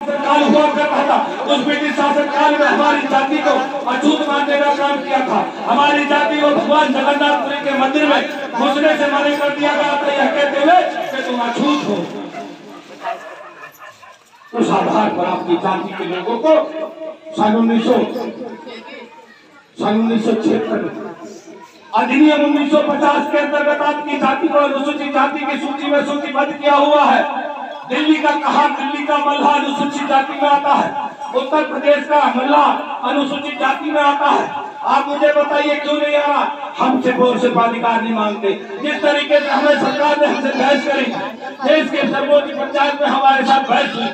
काल हुआ करता था, उस ब्रिटिश शासन काल में हमारी जाति को अछूत मानने का काम किया था। हमारी जाति को भगवान जगन्नाथपुरी के मंदिर में घुसने से मना कर दिया गया था, यह कहते हुए कि तुम अछूत हो। उस आधार पर आपकी जाति के लोगों को सन 1976 अधिनियम 1950 के अंतर्गत आपकी जाति को अनुसूचित जाति की सूची में सूचीबद्ध किया हुआ है। दिल्ली का कहा, दिल्ली का मल्लाह अनुसूचित जाति में आता है, उत्तर प्रदेश का मल्लाह अनुसूचित जाति में आता है। आप मुझे बताइए क्यों नहीं आ रहा? हमसे वोट से अधिकार नहीं मांगते। जिस तरीके से हमें सरकार ने हमसे बहस करी, देश के सर्वोच्च पंचायत में हमारे साथ बहस हुई,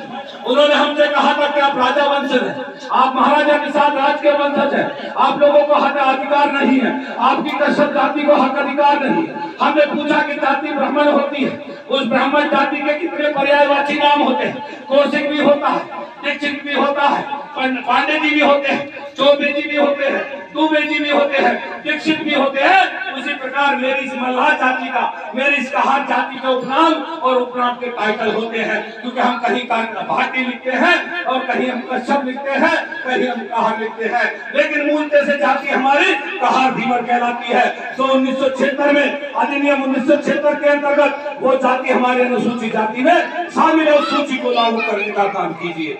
उन्होंने हमसे कहा था कि आप राजा वंशज हैं, आप महाराजा निषाद राज के वंशज हैं, आप लोगों को हक अधिकार नहीं है, आपकी कश्यप जाति को हक अधिकार नहीं है। हमने पूछा कि जाति ब्राह्मण होती है, उस ब्राह्मण जाति के कितने पर्यायवाची नाम होते हैं? कौशिक भी होता है, दीक्षित भी होता है, पांडे जी भी होते हैं, चौबे जी भी होते हैं, दुबे जी भी होते हैं, दीक्षित भी होते हैं। उसी प्रकार मेरी इस मल्लाह जाति का, मेरी इस कहार जाति के उपनाम और उपनाम के टाइटल होते हैं, क्योंकि हम कहीं भाटी लिखते हैं और कहीं हम कश्यप लिखते हैं, कहीं हम कहार लिखते हैं, लेकिन मूल से जाति हमारी कहार धीवर कहलाती है। तो 1976 में अधिनियम 1976 के अंतर्गत वो जाति हमारे अनुसूचित जाति में शामिल है। उस सूची को लागू करने का काम कीजिए।